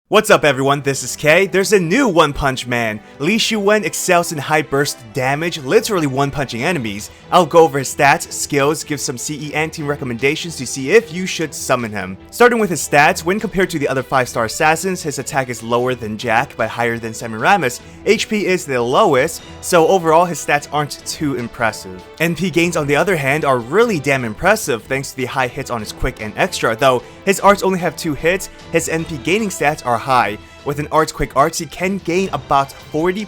What's up everyone, this is Kay. There's a new One Punch Man. Li Shuwen excels in high burst damage, literally one-punching enemies. I'll go over his stats, skills, give some CE and team recommendations to see if you should summon him. Starting with his stats, when compared to the other 5-star assassins, his attack is lower than Jack but higher than Semiramis. HP is the lowest, so overall his stats aren't too impressive. NP gains on the other hand are really damn impressive thanks to the high hits on his quick and extra, though his arts only have 2 hits, his NP gaining stats are high. With an arts quick arts, he can gain about 40%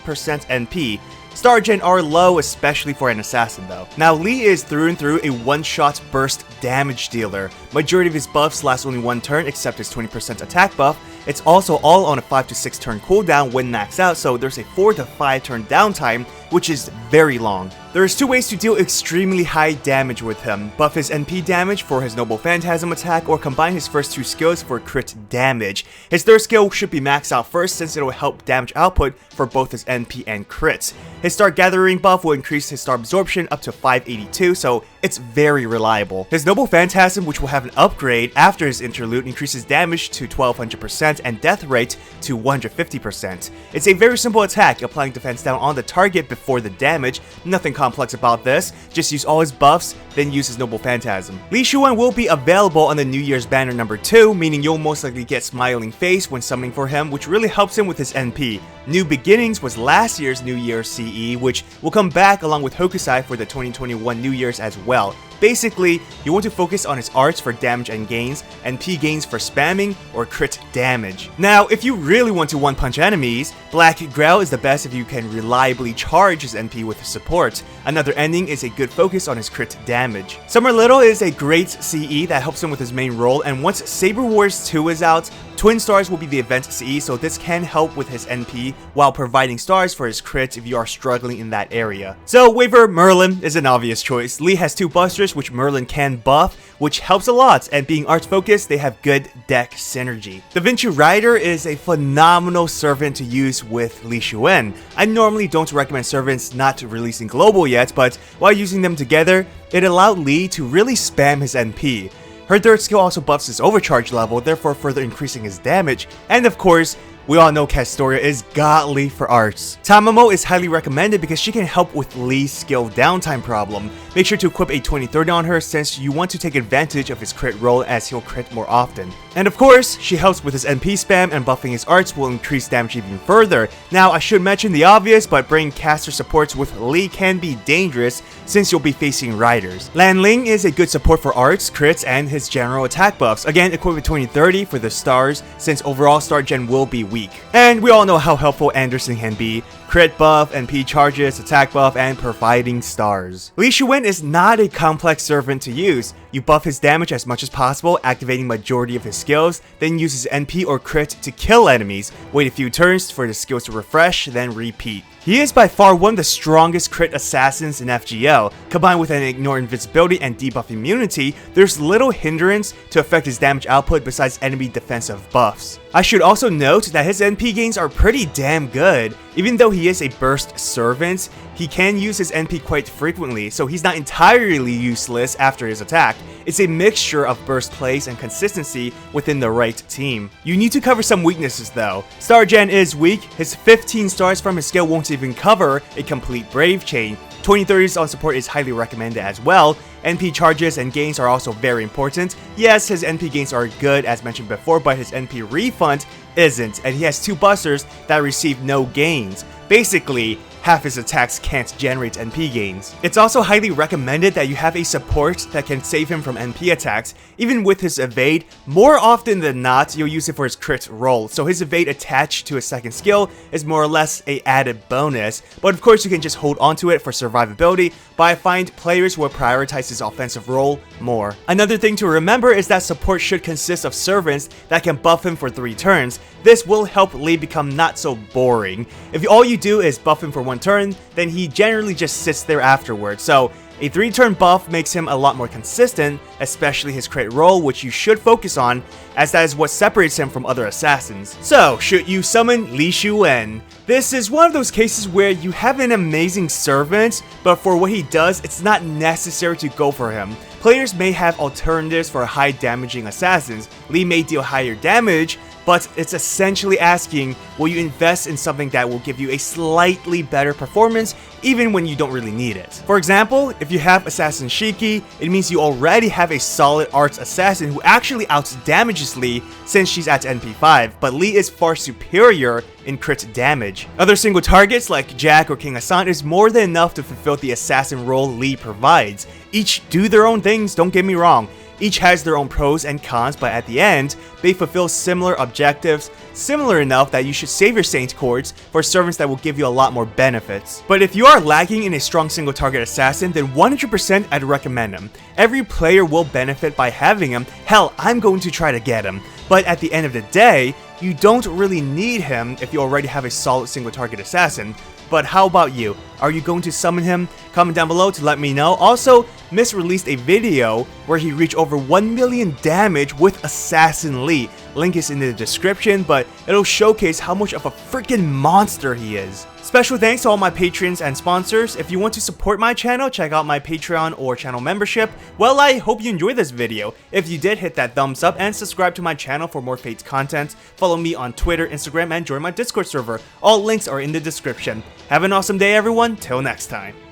NP. Star gen are low, especially for an assassin though. Now Li is through and through a one-shot burst damage dealer. Majority of his buffs last only 1 turn except his 20% attack buff. It's also all on a 5 to 6 turn cooldown when maxed out, so there's a 4 to 5 turn downtime, which is very long. There's 2 ways to deal extremely high damage with him. Buff his NP damage for his Noble Phantasm attack or combine his first 2 skills for crit damage. His third skill should be maxed out first since it will help damage output for both his NP and crits. His Star Gathering buff will increase his Star Absorption up to 582, so it's very reliable. His Noble Phantasm, which will have an upgrade after his interlude, increases damage to 1200% and death rate to 150%. It's a very simple attack, applying defense down on the target before the damage. Nothing complex about this, just use all his buffs, then use his Noble Phantasm. Li Shuwen will be available on the New Year's banner number 2, meaning you'll most likely get Smiling Face when summoning for him, which really helps him with his NP. New Beginnings was last year's New Year's CE, which will come back along with Hokusai for the 2021 New Year's as well. Basically, you want to focus on his arts for damage and gains, and P gains for spamming or crit damage. Now, if you really want to one-punch enemies, Black Grail is the best if you can reliably charge his NP with support. Another ending is a good focus on his crit damage. Summer Little is a great CE that helps him with his main role, and once Saber Wars 2 is out, Twin Stars will be the event CE, so this can help with his NP while providing stars for his crits if you are struggling in that area. So waiver Merlin is an obvious choice. Li has 2 busters which Merlin can buff, which helps a lot, and being arts focused, they have good deck synergy. Da Vinci Rider is a phenomenal servant to use with Li Shuwen. I normally don't recommend servants not releasing global yet, but while using them together, it allowed Li to really spam his NP. Her third skill also buffs his overcharge level, therefore further increasing his damage, and of course, we all know Castoria is godly for arts. Tamamo is highly recommended because she can help with Li's skill downtime problem. Make sure to equip a 2030 on her since you want to take advantage of his crit roll as he'll crit more often. And of course, she helps with his NP spam, and buffing his arts will increase damage even further. Now, I should mention the obvious, but bringing caster supports with Li can be dangerous since you'll be facing riders. Lan Ling is a good support for arts, crits, and his general attack buffs. Again, equip with 2030 for the stars since overall star gen will be weak. And we all know how helpful Anderson can be. Crit buff, NP charges, attack buff, and providing stars. Li Shuwen is not a complex servant to use. You buff his damage as much as possible, activating majority of his skills, then use his NP or crit to kill enemies. Wait a few turns for the skills to refresh, then repeat. He is by far one of the strongest crit assassins in FGO. Combined with an ignore invincibility and debuff immunity, there's little hindrance to affect his damage output besides enemy defensive buffs. I should also note that his NP gains are pretty damn good. Even though he is a burst servant, he can use his NP quite frequently, so he's not entirely useless after his attack. It's a mixture of burst plays and consistency within the right team. You need to cover some weaknesses though. Star Gen is weak, his 15 stars from his skill won't even cover a complete Brave Chain. 2030s on support is highly recommended as well. NP charges and gains are also very important. Yes, his NP gains are good as mentioned before, but his NP refund isn't, and he has 2 busters that receive no gains. Basically, half his attacks can't generate NP gains. It's also highly recommended that you have a support that can save him from NP attacks. Even with his evade, more often than not, you'll use it for his crit roll, so his evade attached to his second skill is more or less a added bonus, but of course you can just hold onto it for survivability, but I find players will prioritize his offensive role more. Another thing to remember is that support should consist of servants that can buff him for 3 turns. This will help Li become not so boring. If all you do is buff him for 1 turn, then he generally just sits there afterwards, so a 3-turn buff makes him a lot more consistent, especially his crit roll, which you should focus on, as that is what separates him from other assassins. So, should you summon Li Shuwen? This is one of those cases where you have an amazing servant, but for what he does, it's not necessary to go for him. Players may have alternatives for high damaging assassins. Li may deal higher damage, but it's essentially asking, will you invest in something that will give you a slightly better performance even when you don't really need it? For example, if you have Assassin Shiki, it means you already have a solid arts assassin who actually outdamages Li since she's at NP5, but Li is far superior in crit damage. Other single targets like Jack or King Hassan is more than enough to fulfill the assassin role Li provides. Each do their own things, don't get me wrong. Each has their own pros and cons, but at the end, they fulfill similar objectives, similar enough that you should save your Saint Chords for servants that will give you a lot more benefits. But if you are lacking in a strong single target assassin, then 100% I'd recommend him. Every player will benefit by having him. Hell, I'm going to try to get him. But at the end of the day, you don't really need him if you already have a solid single target assassin. But how about you? Are you going to summon him? Comment down below to let me know. Also, Mist released a video where he reached over 1 million damage with Assassin Li. Link is in the description, but it'll showcase how much of a freaking monster he is. Special thanks to all my patrons and sponsors. If you want to support my channel, check out my Patreon or channel membership. Well, I hope you enjoyed this video. If you did, hit that thumbs up and subscribe to my channel for more Fates content. Follow me on Twitter, Instagram, and join my Discord server. All links are in the description. Have an awesome day, everyone. Till next time.